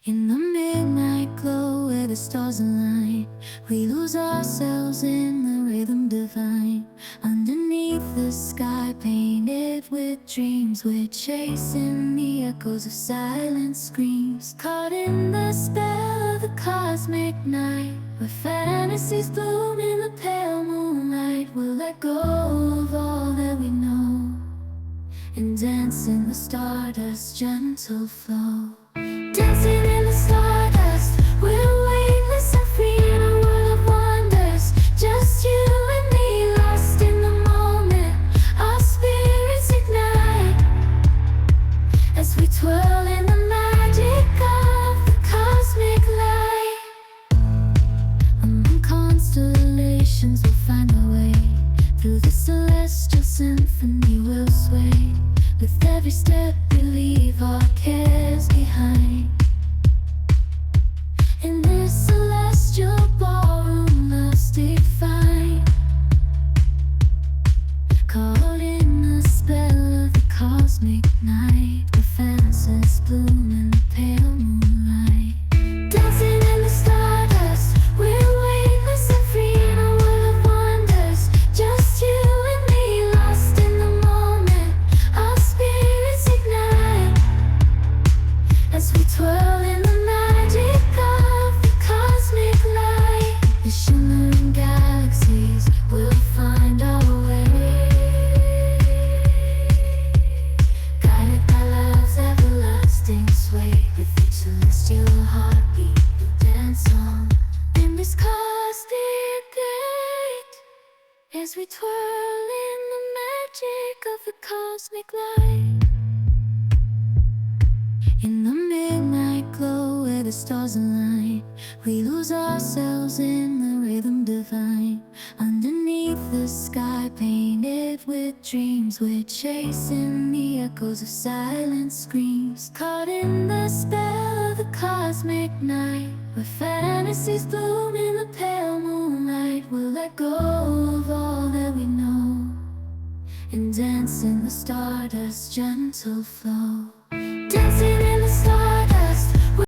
In the midnight glow where the stars align, we lose ourselves in the rhythm divine. Underneath the sky painted with dreams, we're chasing the echoes of silent screams. Caught in the spell of the cosmic night, where fantasies bloom in the pale moonlight. We'll let go of all that we know and dance in the stardust's gentle flow. Dancing in the stardust, we're weightless and free in a world of wonders. Just you and me, lost in the moment. Our spirits ignite as we twirl in the magic of the cosmic light. Among constellations, we'll find our way. Through the celestial symphony, we'll sway. With every step, we leave our cares behind. In this celestial ballroom, love's defined. Caught in the spell of the cosmic night, where fantasies bloom in the pale moonlight. Dancing in the stardust, we're weightless and free in a world of wonders. Just you and me, lost in the moment. Our spirits ignite as we twirl in the magic of the cosmic light. The shimmering galaxies will find our way, guided by love's everlasting sway. With each celestial heartbeat, we'll dance on in this cosmic gate as we twirl in the magic of the cosmic light. In the midnight glow where the stars align, we lose ourselves in the rhythm divine. Underneath the sky painted with dreams, we're chasing the echoes of silent screams. Caught in the spell of the cosmic night, where fantasies bloom in the pale moonlight. We'll let go of all that we know and dance in the stardust's gentle flow.